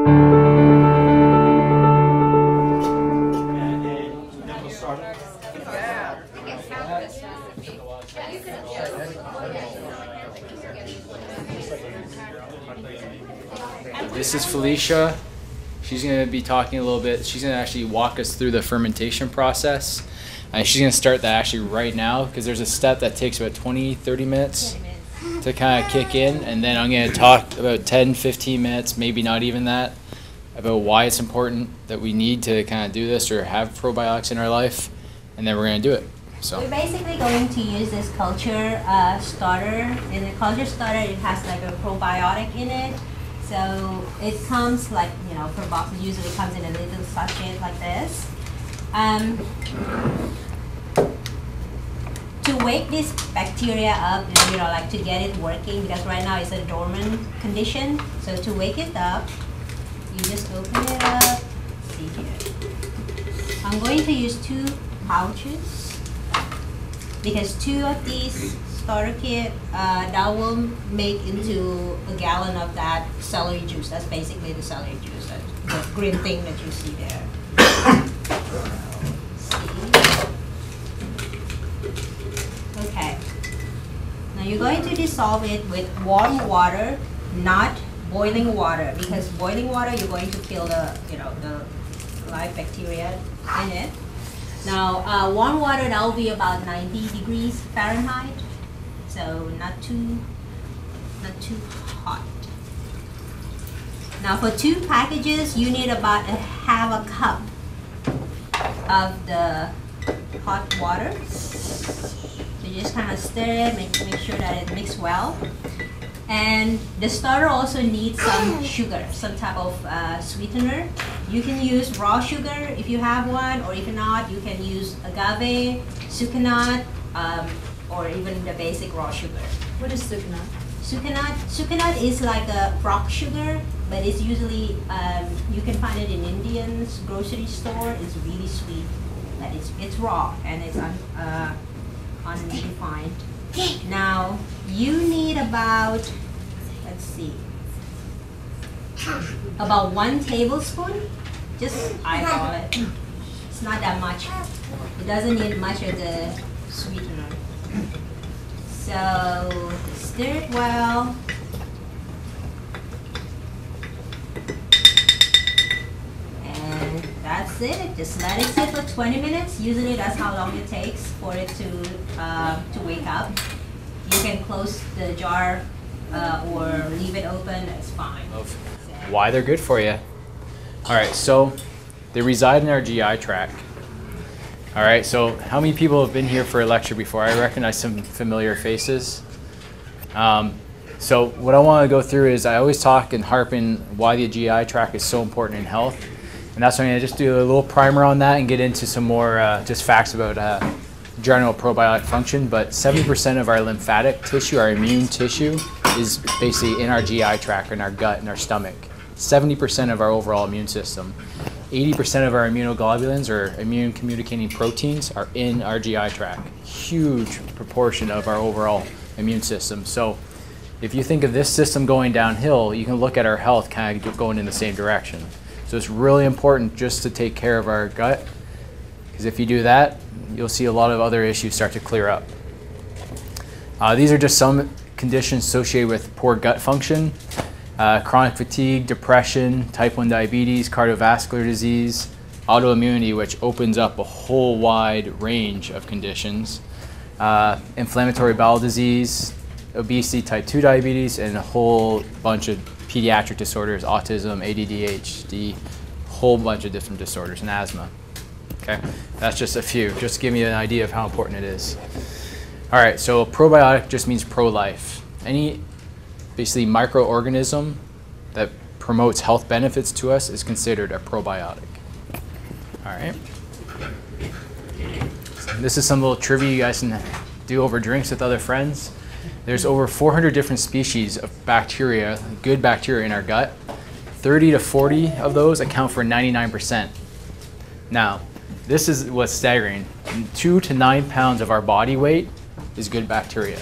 This is Felicia. She's going to be talking a little bit. She's going to actually walk us through the fermentation process. And she's going to start that actually right now because there's a step that takes about 20-30 minutes to kind of kick in. And then I'm going to talk about 10-15 minutes, maybe not even that, about why it's important that we need to kind of do this or have probiotics in our life. And then we're going to do it. So we're basically going to use this culture starter. In the culture starter, it has like a probiotic in it. So it comes like, you know, per box, it usually comes in a little sachet like this. To wake this bacteria up, you know, like to get it working, because right now it's a dormant condition. So to wake it up, you just open it up. See here. I'm going to use 2 pouches because 2 of these starter kit, that will make into a gallon of that celery juice. That's basically the celery juice, the green thing that you see there. Okay. Now you're going to dissolve it with warm water, not boiling water, because boiling water you're going to kill the, you know, the live bacteria in it. Now warm water, that will be about 90 degrees Fahrenheit. So not too hot. Now for 2 packages, you need about half a cup of the hot water. So you just kind of stir it, make sure that it mixes well. And the starter also needs some sugar, some type of sweetener. You can use raw sugar if you have one, or if not, you can use agave, sucanat, or even the basic raw sugar. What is sucanat? Sucanat is like a rock sugar, but it's usually, you can find it in Indian's grocery store. It's really sweet, but it's raw and it's unrefined. Now, you need about, let's see, about 1 tablespoon. Just eyeball it. It's not that much. It doesn't need much of the sweetener. So stir it well. And that's it. Just let it sit for 20 minutes. Usually that's how long it takes for it to wake up. You can close the jar or leave it open. That's fine. Of why they're good for you. All right, so they reside in our GI tract. All right, so how many people have been here for a lecture before? I recognize some familiar faces. So what I want to go through is I always talk and harp in why the GI tract is so important in health. And that's why I'm going to just do a little primer on that and get into some more just facts about general probiotic function. But 70% of our lymphatic tissue, our immune tissue, is basically in our GI tract, in our gut, in our stomach. 70% of our overall immune system. 80% of our immunoglobulins, or immune communicating proteins, are in our GI tract. Huge proportion of our overall immune system. So if you think of this system going downhill, you can look at our health kind of going in the same direction. So it's really important just to take care of our gut, because if you do that, you'll see a lot of other issues start to clear up. These are just some conditions associated with poor gut function. Chronic fatigue, depression, type 1 diabetes, cardiovascular disease, autoimmunity, which opens up a whole wide range of conditions, inflammatory bowel disease, obesity, type 2 diabetes, and a whole bunch of pediatric disorders, autism, ADD, ADHD, whole bunch of different disorders, and asthma. Okay, that's just a few, just to give you an idea of how important it is. All right, so probiotic just means pro-life. Any basically microorganism that promotes health benefits to us is considered a probiotic. All right. This is some little trivia you guys can do over drinks with other friends. There's over 400 different species of bacteria, good bacteria in our gut. 30 to 40 of those account for 99%. Now, this is what's staggering. 2 to 9 pounds of our body weight is good bacteria.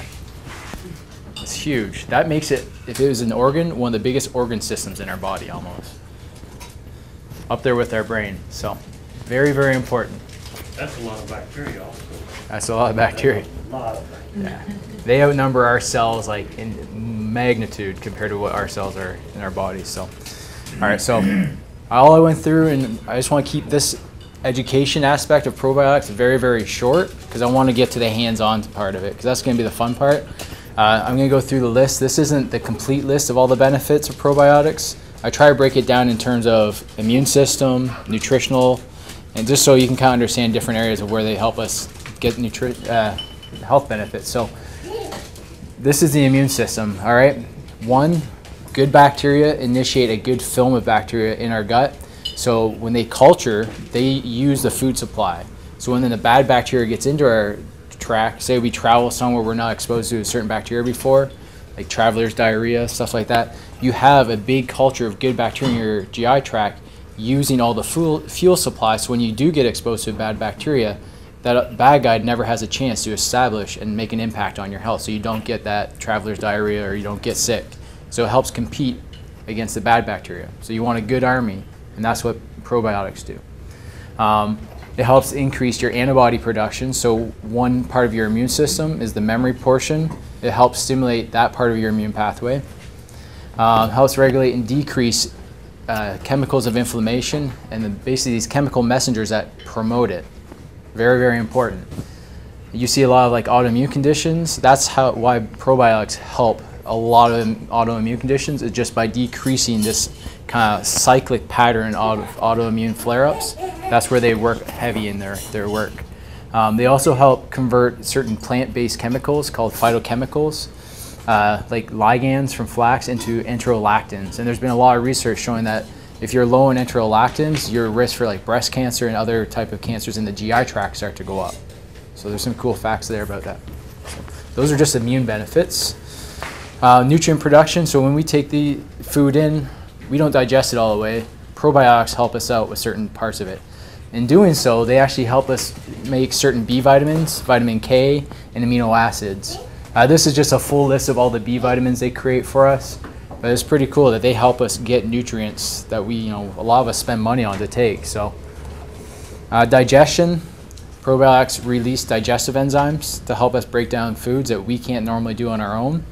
It's huge. That makes it, if it was an organ, one of the biggest organ systems in our body almost. up there with our brain. So very, very important. That's a lot of bacteria also. That's a lot of bacteria. A lot of bacteria. Yeah. They outnumber our cells like in magnitude compared to what our cells are in our bodies. So, all right, so all I went through, and I just want to keep this education aspect of probiotics very, very short because I want to get to the hands-on part of it because that's going to be the fun part. I'm going to go through the list. This isn't the complete list of all the benefits of probiotics. I try to break it down in terms of immune system, nutritional, and just so you can kind of understand different areas of where they help us get health benefits. So this is the immune system, all right? One, good bacteria initiate a good film of bacteria in our gut. So when they culture, they use the food supply. So when then the bad bacteria gets into our tract, say we travel somewhere we're not exposed to a certain bacteria before, like traveler's diarrhea, stuff like that, you have a big culture of good bacteria in your GI tract using all the fuel supply. So when you do get exposed to bad bacteria, that bad guy never has a chance to establish and make an impact on your health. So you don't get that traveler's diarrhea or you don't get sick. So it helps compete against the bad bacteria. So you want a good army, and that's what probiotics do. It helps increase your antibody production. So one part of your immune system is the memory portion. It helps stimulate that part of your immune pathway. Helps regulate and decrease chemicals of inflammation and basically these chemical messengers that promote it. Very, very important. You see a lot of like autoimmune conditions. That's why probiotics help a lot of autoimmune conditions, is just by decreasing this kind of cyclic pattern of autoimmune flare-ups. That's where they work heavy in their work. They also help convert certain plant-based chemicals called phytochemicals, like ligands from flax, into enterolactins. And there's been a lot of research showing that if you're low in enterolactins, your risk for like breast cancer and other type of cancers in the GI tract start to go up. So there's some cool facts there about that. So those are just immune benefits. Nutrient production, so when we take the food in, we don't digest it all the way. Probiotics help us out with certain parts of it. In doing so, they actually help us make certain B vitamins, vitamin K, and amino acids. This is just a full list of all the B vitamins they create for us, but it's pretty cool that they help us get nutrients that a lot of us spend money on to take. So, digestion, probiotics release digestive enzymes to help us break down foods that we can't normally do on our own.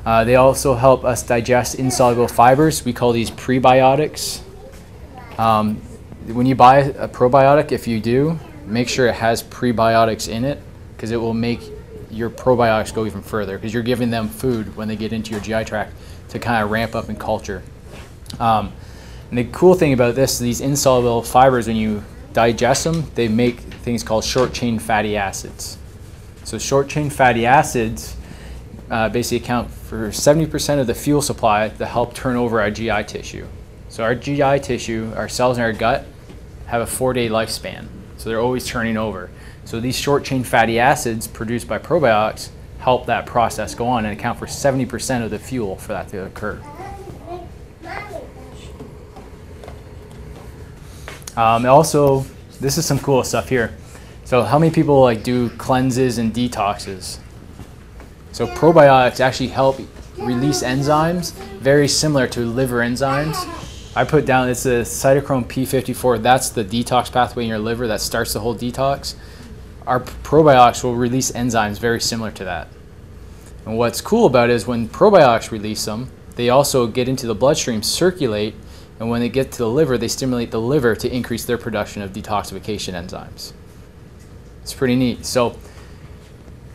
They also help us digest insoluble fibers. We call these prebiotics. When you buy a probiotic, if you do, make sure it has prebiotics in it because it will make your probiotics go even further because you're giving them food when they get into your GI tract to kind of ramp up in culture. And the cool thing about this, these insoluble fibers, when you digest them, they make things called short-chain fatty acids. So short-chain fatty acids basically account for 70% of the fuel supply that help turn over our GI tissue. So our GI tissue, our cells in our gut, have a 4-day lifespan. So they're always turning over. So these short-chain fatty acids produced by probiotics help that process go on and account for 70% of the fuel for that to occur. Also, this is some cool stuff here. So how many people like do cleanses and detoxes? So probiotics actually help release enzymes very similar to liver enzymes. I put down, it's a cytochrome P54, that's the detox pathway in your liver that starts the whole detox. Our probiotics will release enzymes very similar to that. And what's cool about it is when probiotics release them, they also get into the bloodstream, circulate, and when they get to the liver, they stimulate the liver to increase their production of detoxification enzymes. It's pretty neat. So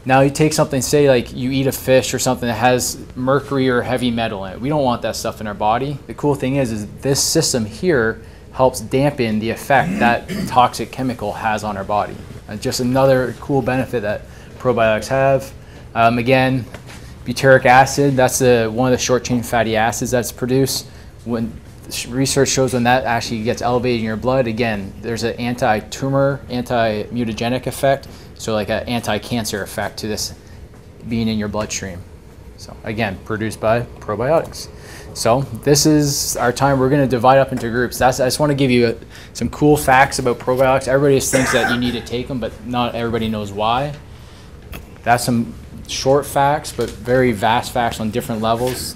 now you take something, say like you eat a fish or something that has mercury or heavy metal in it. We don't want that stuff in our body. The cool thing is this system here helps dampen the effect that toxic chemical has on our body. Just another cool benefit that probiotics have. Again, butyric acid, that's one of the short-chain fatty acids that's produced. When research shows when that actually gets elevated in your blood, again, there's an anti-tumor, anti-mutagenic effect. So like an anti-cancer effect to this being in your bloodstream. So again, produced by probiotics. So this is our time. We're going to divide up into groups. I just want to give you some cool facts about probiotics. Everybody just thinks that you need to take them, but not everybody knows why. That's some short facts, but very vast facts on different levels.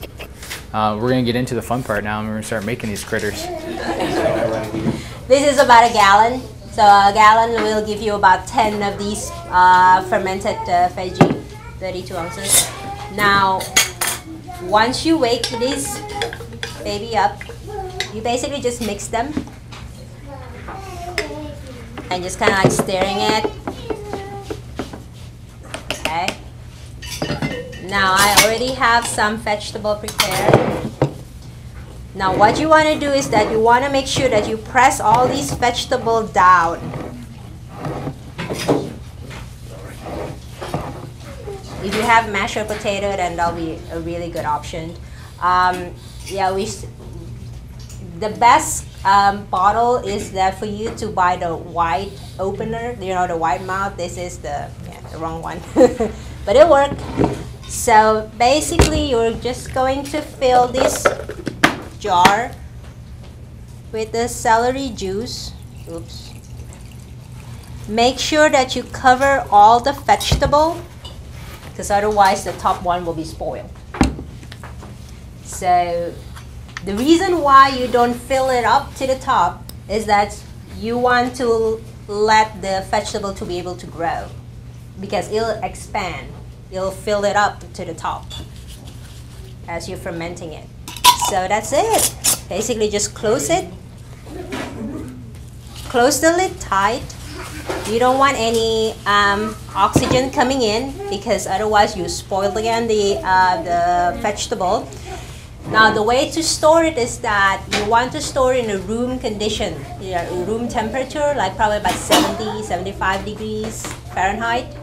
We're going to get into the fun part now, and we're going to start making these critters. This is about a gallon. So a gallon will give you about 10 of these fermented veggie, 32 ounces. Now, once you wake this baby up, you basically just mix them and just kind of like stirring it. Okay. Now I already have some vegetable prepared. Now what you want to do is that you want to make sure that you press all these vegetables down. If you have mashed potato, then that'll be a really good option. Yeah, the best bottle is that for you to buy the white opener, you know, the white mouth. This is the wrong one, but it worked. So basically, you're just going to fill this jar with the celery juice. Oops. Make sure that you cover all the vegetable, because otherwise the top one will be spoiled. So the reason why you don't fill it up to the top is that you want to let the vegetable to be able to grow, because it'll expand. It'll fill it up to the top as you're fermenting it. So that's it. Basically just close it. Close the lid tight. You don't want any oxygen coming in, because otherwise you spoil again the vegetable. Now the way to store it is that you want to store in a room condition, room temperature, like probably about 70, 75 degrees Fahrenheit.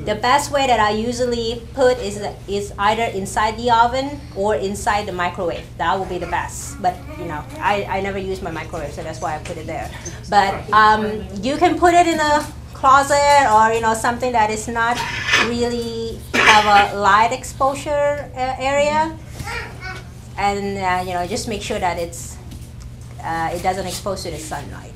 The best way that I usually put is either inside the oven or inside the microwave. That will be the best. But you know, I never use my microwave, so that's why I put it there. But you can put it in a closet, or you know, something that is not really have a light exposure area. And you know, just make sure that it doesn't expose to the sunlight.